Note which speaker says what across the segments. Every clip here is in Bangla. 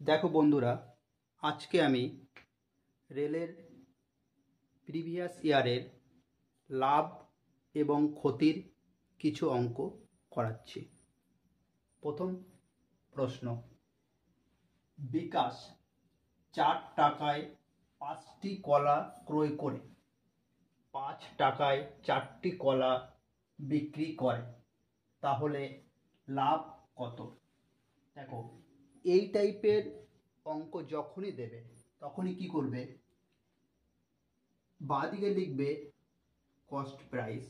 Speaker 1: দেখো বন্ধুরা, আজকে আমি রেলের প্রিভিয়াস ইয়ারের লাভ এবং ক্ষতির কিছু অঙ্ক করাচ্ছি। প্রথম প্রশ্ন, বিকাশ 4 টাকায় 5টি কলা ক্রয় করে 5 টাকায় 4টি কলা বিক্রি করে, তাহলে লাভ কত? দেখো, এই টাইপের অঙ্ক যখনই দেবে তখনই কি করবে, বাঁদিকে লিখবে কস্ট প্রাইস।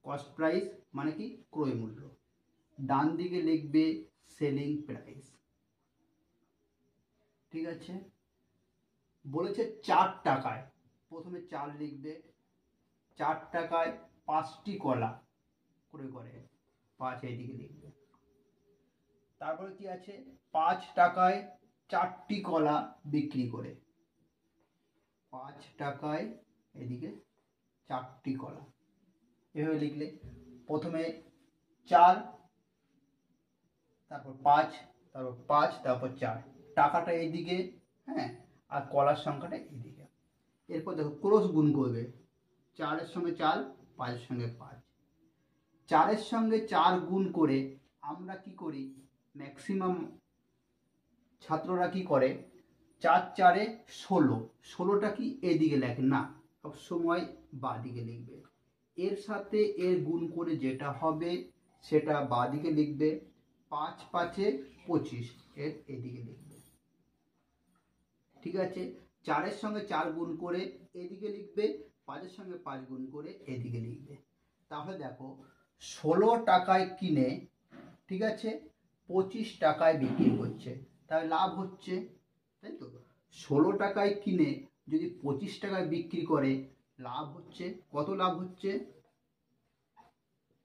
Speaker 1: কস্ট প্রাইস মানে কি, ক্রয় মূল্য। ডান দিকে লিখবে সেলিং প্রাইস। ঠিক আছে, বলেছে 4 টাকায়, প্রথমে 4 লিখবে। 4 টাকায় 5টি কলা ক্রয় করে, 5 এইদিকে লিখবে। তারপরে কি আছে, 5 টাকায় 4টি কলা বিক্রি করে, 5 টাকায় এদিকে 4টি কলা। এভাবে লিখলে প্রথমে 4, তারপর 5, তারপর 5, তারপর 4, টাকাটা এইদিকে, হ্যাঁ, আর কলার সংখ্যাটা এইদিকে। এরপর দেখো ক্রস গুণ করবে, 4-এর সঙ্গে 4, 5-এর সঙ্গে 5। 4-এর সঙ্গে 4 গুণ করে আমরা কি করি, ম্যাক্সিমাম ছাত্ররা কি করে, 4 4-এ 16, 16টা কি এদিকে লেখে না, সবসময় বাঁ দিকে লিখবে। এর সাথে এর গুণ করে যেটা হবে সেটা বাঁ দিকে লিখবে। 5 5-এ 25, এর এদিকে লিখবে। ঠিক আছে, 4-এর সঙ্গে 4 গুণ করে এদিকে লিখবে, 5-এর সঙ্গে 5 গুণ করে এদিকে লিখবে। তাহলে দেখো, 16 টাকায় কিনে, ঠিক আছে, 25 টাকায় বিক্রি করছে, তাহলে লাভ হচ্ছে, তাই তো। 16 টাকায় কিনে যদি 25 টাকায় বিক্রি করে, লাভ হচ্ছে কত? লাভ হচ্ছে,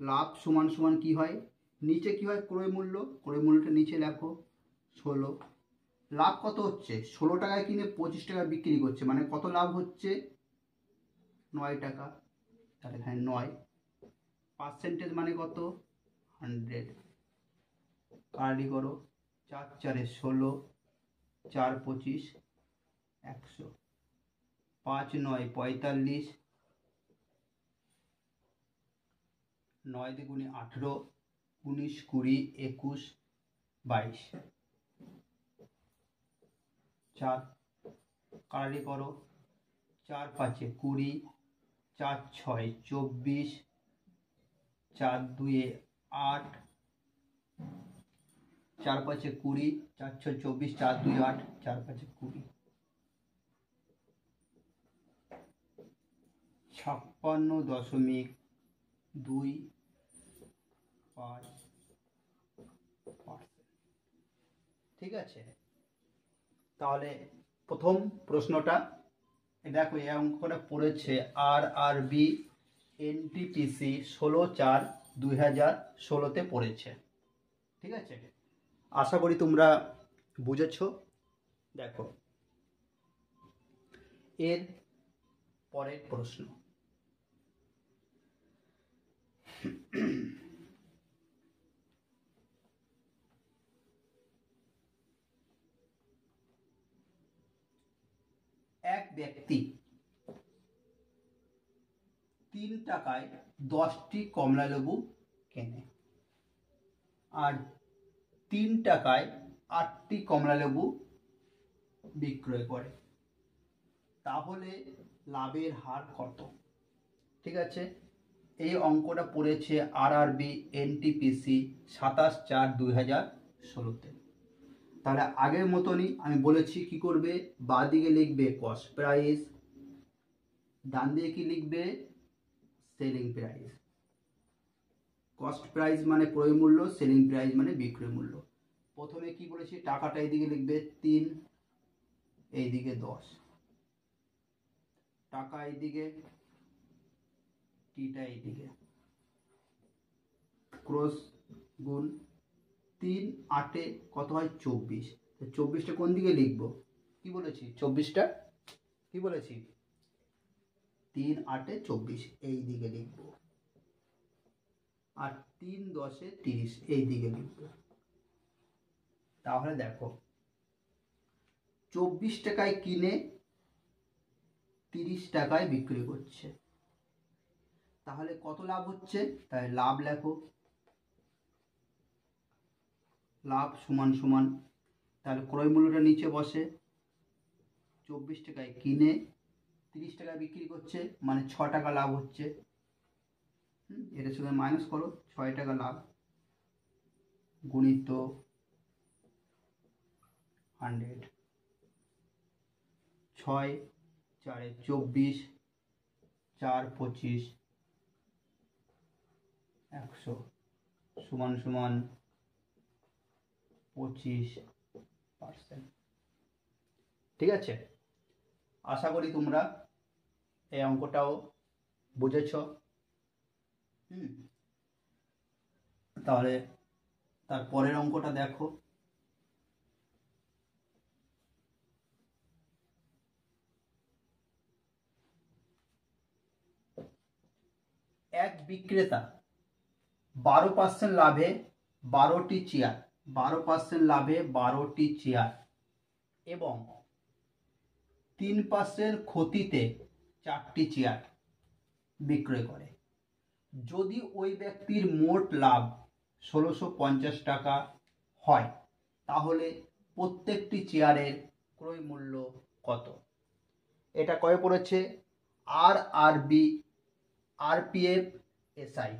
Speaker 1: লাভ সমান সমান কি হয়, নিচে কি হয়, ক্রয় মূল্য, ক্রয় মূল্যটা নিচে লেখো 16। লাভ কত হচ্ছে, 16 টাকায় কিনে 25 টাকায় বিক্রি করছে, মানে কত লাভ হচ্ছে, 9 টাকা। তাহলে এখানে 9, পার্সেন্টেজ মানে কত, 100। কার্ডি করো, 4 4-এ 16, 4 25, 100, 5 9 45, 9 দুগুণে 18, 19 20 21 22, 4 কার্ডি করো, 4 5-এ 20, 4 6-এ 24, 4 2-এ 8, 4 5-এ 20, 4 6 24, 4 2 8, 4 5-এ 20, 56.25%। ঠিক আছে, তাহলে প্রথম প্রশ্নটা দেখো, এই অঙ্কটা পড়েছে RRB NTPC 16/4/2016-তে পড়েছে। ঠিক আছে, আশা করি তোমরা বুঝেছো। দেখো, এর পরের প্রশ্ন, এক ব্যক্তি 3 টাকায় 10টি কমলালেবু কেনে আর 3 টাকায় 8টি কমলালেবু বিক্রয় করে, তাহলে লাভের হার কত? ঠিক আছে, এই অঙ্কটা পড়েছে RRB NTPC 27/4/2016-তে। তাহলে আগের মতনই আমি বলেছি কি করবে, বাঁ দিকে লিখবে কস্ট প্রাইস, ডান দিকে কি লিখবে, সেলিং প্রাইস। কস্ট প্রাইস মানে ক্রয় মূল্য, সেলিং প্রাইস মানে বিক্রয় মূল্য। প্রথমে কি বলেছি, টাকাটা এইদিকে লিখবে 3, এইদিকে 10, টাকা এইদিকে, টিটা এইদিকে, ক্রস গুণ, 3 8-এ কত হয়, 24। 24টা কোন দিকে লিখবো, কি বলেছি, 24টা কি বলেছি, 3 8-এ 24 এই দিকে লিখবো, আর 3 10-এ 30 এই দিকে লিখবো। তাহলে দেখো, 24 টাকায় কিনে 30 টাকায় বিক্রি করছে, তাহলে কত লাভ হচ্ছে? তাই লাভ লেখো, লাভ সমান সমান, তাহলে ক্রয় মূল্যটা নিচে বসে, 24 টাকায় কিনে 30 টাকায় বিক্রি করছে, মানে 6 টাকা লাভ হচ্ছে। এটার সঙ্গে মাইনাস করো, 6 টাকা লাভ গুণিত 100, 6 4 24, 4 25, 100 সমান সমান 25%। ঠিক আছে, আশা করি তোমরা এই অঙ্কটাও বুঝেছ। তাহলে তার পরের অঙ্কটা দেখো। এক বিক্রেতা 12% লাভে 12টি চেয়ার, 12% লাভে 12টি চেয়ার এবং 3% ক্ষতিতে 4টি চেয়ার বিক্রয় করে। যদি ওই ব্যক্তির মোট লাভ 1650 টাকা হয়, তাহলে প্রত্যেকটি চেয়ারের ক্রয় মূল্য কত? এটা কয়ে পড়েছে? RRB SI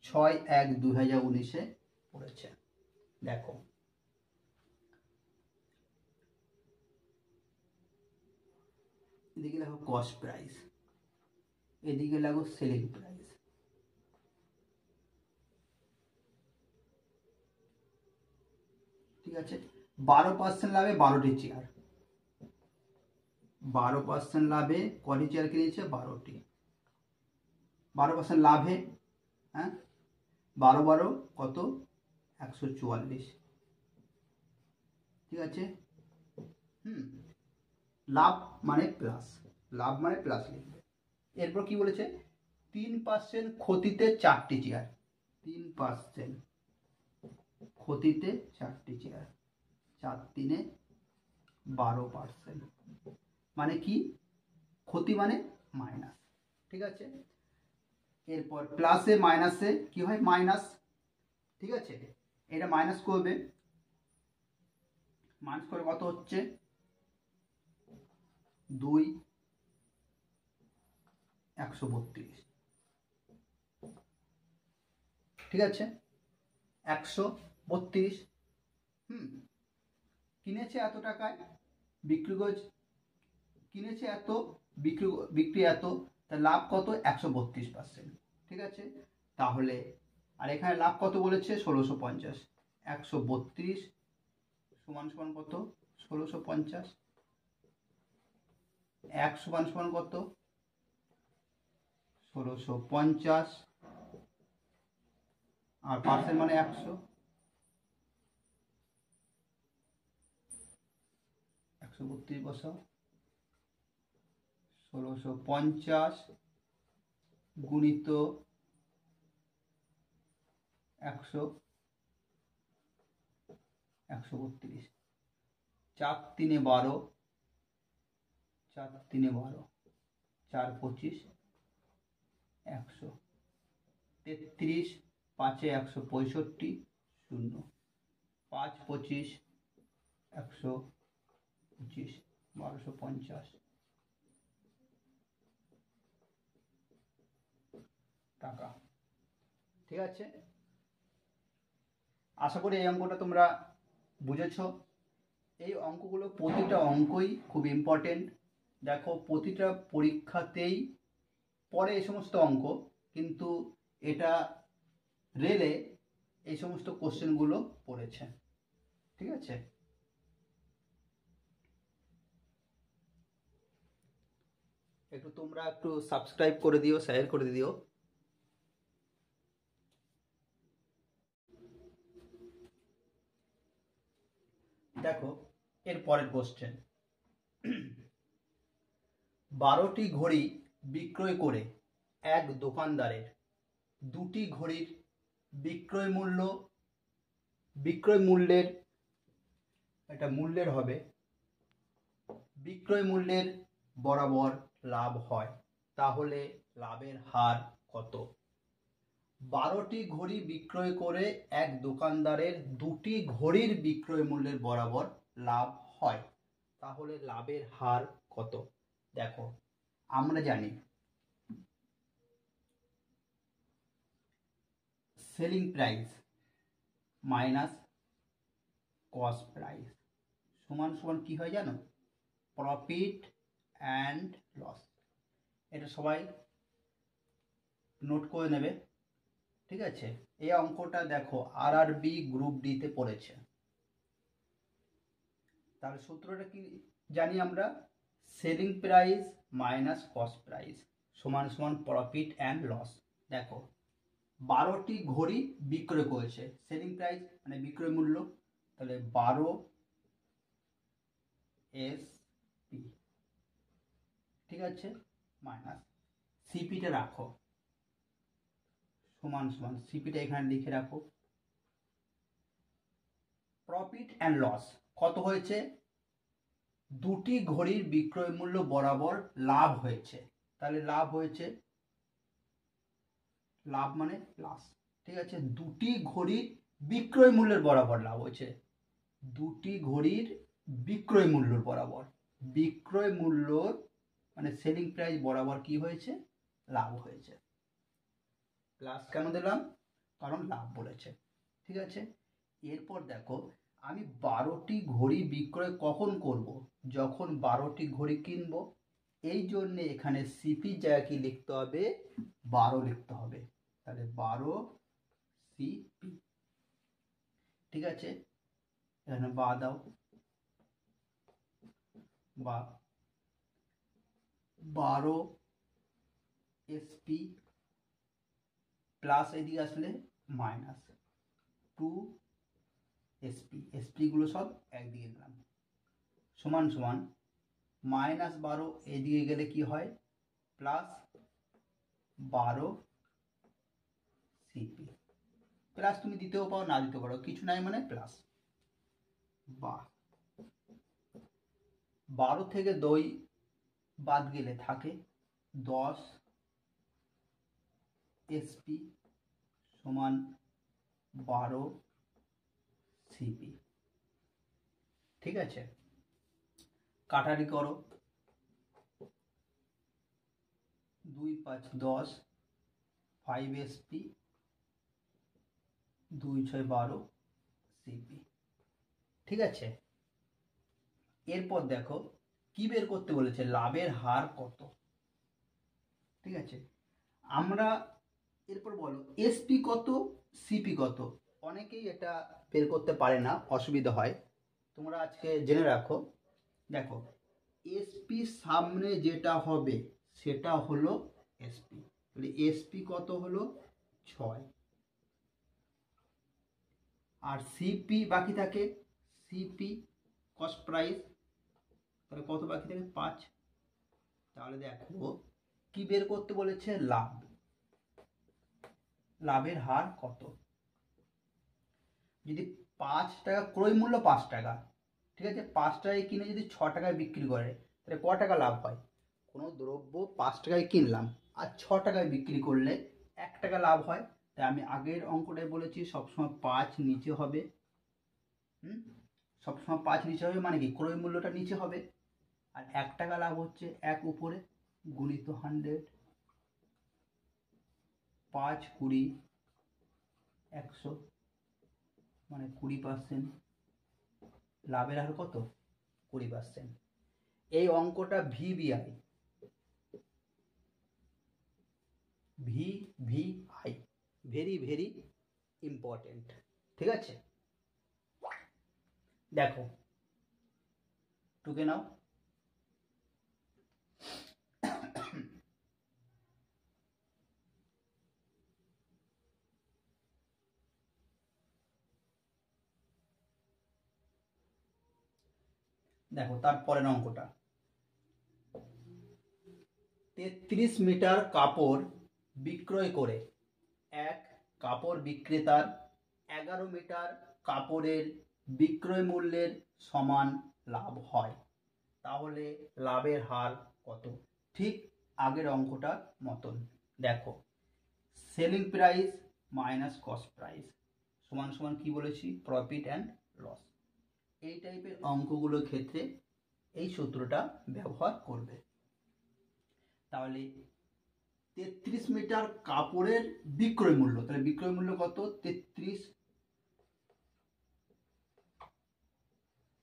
Speaker 1: 6/1/2019 পড়েছে। দেখো, এদিকে লেখো কস্ট প্রাইস, এদিকে লেখো সেলিং প্রাইস। ঠিক আছে, 12% লাভে 12টি চেয়ার, 12% লাভে কটি চেয়ার কিনেছে? 12টি। 12% লাভে, হ্যাঁ, 12 12 কত? 144। ঠিক আছে, লাভ মানে প্লাস, লাভ মানে প্লাস লিখবে। এরপর কি বলেছে? 3% ক্ষতিতে 4টি চেয়ার, 3% ক্ষতিতে 4টি চেয়ার, 4 3 12%, মানে কি? ক্ষতি মানে মাইনাস। ঠিক আছে, এরপর প্লাসে মাইনাসে কি হয়? মাইনাস। ঠিক আছে, এটা মাইনাস করবে, মাইনাস করে কত হচ্ছে? 2 132। ঠিক আছে, 132। কিনেছে এত টাকায়, বিক্রি করছে, কিনেছে এত, বিক্রি এত, তার লাভ কত? 132%। ঠিক আছে, তাহলে আর এখানে লাভ কত বলেছে? 1650। 132 সমান সমান কত? 1650। 1 সমান সমান কত? 1650, আর পার্সেন্ট মানে 100, 132 বসাও, 1650 গুণিত 100, 132, 4 3 12, 4 3 12, 4 25, 100, 33 5 165, 0, 5 25, 125, 1250 টাকা। ঠিক আছে, আশা করি এই অঙ্কটা তোমরা বুঝেছ। এই অঙ্কগুলো প্রতিটা অঙ্কই খুব ইম্পর্টেন্ট। দেখো, প্রতিটা পরীক্ষাতেই পড়ে এই সমস্ত অঙ্ক, কিন্তু এটা রেলে এই সমস্ত কোশ্চেনগুলো পড়েছে। ঠিক আছে, একটু তোমরা একটু সাবস্ক্রাইব করে দিও, শেয়ার করে দিও। দেখো, এর পরের কোশ্চেন, 12টি ঘড়ি বিক্রয় করে এক দোকানদারের 2টি ঘড়ির বিক্রয় মূল্যের, এটা মূল্যের হবে, বিক্রয় মূল্যের বরাবর লাভ হয়, তাহলে লাভের হার কত? 12টি ঘড়ি বিক্রয় করে এক দোকানদারের 2টি ঘড়ির বিক্রয় মূল্যের বরাবর লাভ হয়, তাহলে লাভের হার কত? দেখো, আমরা জানি selling price minus cost price সমান সমান কি হয় জানো? Profit and loss. এটা সবাই নোট করে নেবে, ঠিক আছে? এই অঙ্কটা দেখো আরআরবি গ্রুপ ডিতে পড়েছে। তাহলে সূত্রটা কি জানি আমরা? Selling price minus cost price সমান সমান প্রফিট অ্যান্ড লস। দেখো 12টি ঘড়ি বিক্রয় করেছে, সেলিং প্রাইস মানে বিক্রয় মূল্য, তাহলে 12 এসপি, ঠিক আছে, মাইনাস সিপিটা রাখো সমান সমান, সিপিটা এখানে লিখে রাখো। প্রফিট অ্যান্ড লস কত হয়েছে? 2টি ঘড়ির বিক্রয় মূল্য বরাবর লাভ হয়েছে, তাহলে লাভ হয়েছে, লাভ মানে প্লাস, ঠিক আছে? 2টি ঘড়ির বিক্রয় মূল্যের বরাবর লাভ হয়েছে, 2টি ঘড়ির বিক্রয় মূল্যর বরাবর, বিক্রয় মূল্য মানে সেলিং প্রাইস বরাবর কি হয়েছে? লাভ হয়েছে। প্লাস কেন দিলাম? কারণ লাভ বলেছে, ঠিক আছে? এরপর দেখো আমি 12টি ঘড়ি বিক্রয় কখন করব? যখন 12টি ঘড়ি কিনবো। এই জন্য এখানে সিপি জায়গায় কি লিখতে হবে? 12 লিখতে হবে, তাহলে 12 সিপি, ঠিক আছে? এখানে বা দাও, বা 12 এসপি প্লাস এদিকে আসলে মাইনাস 2 এসপি, এসপি গুলো সব একদিকে দিলাম, সমান সমান -12 এদিকে গেলে কি হয়? Plus 12 CP. প্লাস তুমি দিতেও পারো, না দিতেও পারো, কিছু নাই, মানে প্লাস। বা 12 থেকে 2 বাদ গেলে থাকে 10 এসপি সমান 12 সিপি, ঠিক আছে? কাটারি করো, 2 5 10, 5 এসপি, 2 6 12 সিপি, ঠিক আছে? এরপর দেখো কি বের করতে বলেছে? লাভের হার কত, ঠিক আছে? আমরা এরপর বলো এসপি কত, সিপি কত। অনেকেই এটা বের করতে পারে না, অসুবিধা হয়, তোমরা আজকে জেনে রাখো। দেখো এসপি সামনে যেটা হবে সেটা হলো এসপি, তাহলে এসপি কত হলো? 6। আর সিপি বাকি থাকে, সিপি কস্ট প্রাইস, তাহলে কত বাকি থাকে? 5। তাহলে দেখো কি বের করতে বলেছে? লাভ, লাভের হার কত? যদি 5 টাকা ক্রয় মূল্য 5 টাকা, ঠিক আছে, 5 টাকায় কিনে যদি 6 টাকায় বিক্রি করে, তাহলে ক টাকা লাভ হয়? কোনো দ্রব্য 5 টাকায় কিনলাম আর 6 টাকায় বিক্রি করলে 1 টাকা লাভ হয়। তাই আমি আগের অঙ্কটায় বলেছি সবসময় 5 নিচে হবে, সবসময় 5 নিচে হবে, মানে কি ক্রয় মূল্যটা নিচে হবে, আর 1 টাকা লাভ হচ্ছে 1 উপরে, গুণিত 100, 5 20 100, মানে 20%। লাভের হার কত? 20%। এই অঙ্কটা VVI, VVI, very very important, ঠিক আছে? দেখো টুকে নাও, দেখো তারপরের অঙ্কটা 33 মিটার কাপড় বিক্রয় করে এক কাপড় বিক্রেতার 11 মিটার কাপড়ের বিক্রয় মূল্যের সমান লাভ হয়, তাহলে লাভের হার কত? ঠিক আগের অঙ্কটার মতন। দেখো, selling price minus cost price সমান সমান কি বলেছি? Profit and loss. এই টাইপের অঙ্কগুলোর ক্ষেত্রে এই সূত্রটা ব্যবহার করবে। তাহলে 33 মিটার কাপড়ের বিক্রয় মূল্য, তাহলে বিক্রয় মূল্য কত? 33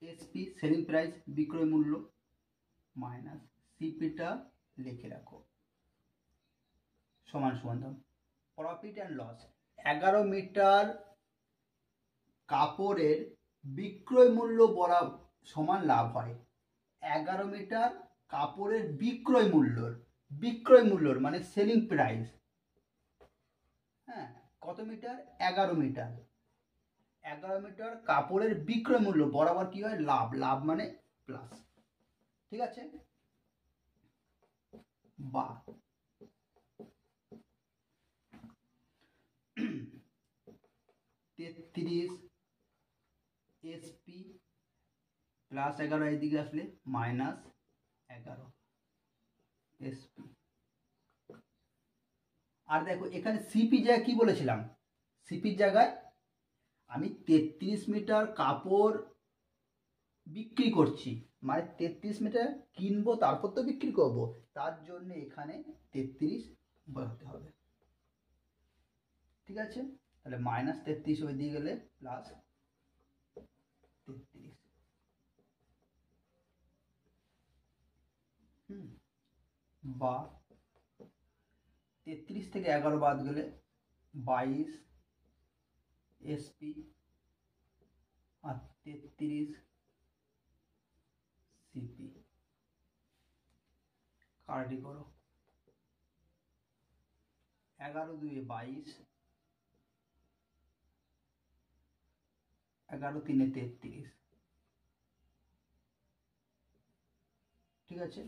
Speaker 1: এসপি সেলিং প্রাইস বিক্রয় মূল্য মাইনাস সিপিটা লিখে রাখো সমান সমান দাও প্রফিট অ্যান্ড লস। 11 মিটার কাপড়ের বিক্রয় মূল্য বরা সমান লাভ হয়। 11 মিটার কাপড়ের বিক্রয় মূল্যর মানে সেলিং প্রাইস, হ্যাঁ, কত মিটার? 11 মিটার। 11 মিটার কাপড়ের বিক্রয় মূল্য বরাবর কি হয়? লাভ, লাভ মানে প্লাস, ঠিক আছে? বা 33 এসপি প্লাস 11 এইদিকে আসলে মাইনাস 11 এসপি। আর দেখো এখানে সিপি জায়গায় কি বলেছিলাম? সিপির জায়গায় আমি 33 মিটার কাপড় বিক্রি করছি, মানে 33 মিটার কিনবো তারপর তো বিক্রি করব, তার জন্য এখানে 33 বসাতে হবে, ঠিক আছে? তাহলে মাইনাস 33 ওই দিয়ে গেলে প্লাস 33, বা 33 থেকে 11 বাদ গেলে 22 এসপি আর 33 সিপি। কার্ডি করো, 11 2 22, 11 3 33, ঠিক আছে?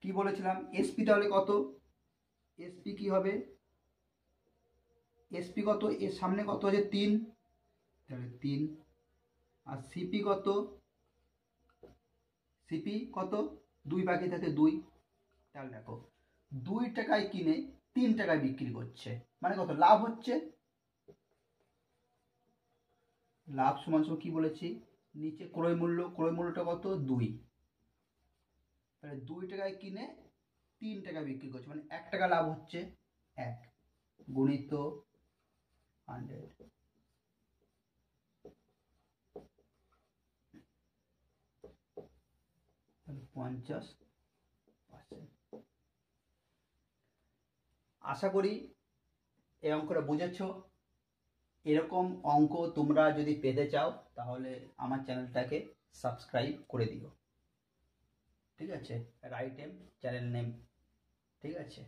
Speaker 1: কি বলেছিলাম? এসপি তাহলে কত? এসপি কি হবে? এসপি কত? এর সামনে কত আছে? 3, তাহলে 3। আর সিপি কত? সিপি কত? 2 বাকি থাকে 2। তাহলে দেখো 2 টাকায় কিনে 3 টাকায় বিক্রি করছে, মানে কত লাভ হচ্ছে? লাভ সমান সমান কি বলেছি? নিচে ক্রয় মূল্য, ক্রয় মূল্যটা কত? 2। তাহলে 2 টাকায় কিনে 3 টাকায় বিক্রি করছে, মানে 1 টাকা লাভ হচ্ছে। 1 গুণিত 100, তাহলে 50%। আশা করি এই অঙ্কটা বুঝেছ। এরকম অঙ্ক তোমরা যদি পেতে চাও তাহলে আমার চ্যানেলটাকে সাবস্ক্রাইব করে দিও, ঠিক আছে? রাইট এম চ্যানেল নেম, ঠিক আছে?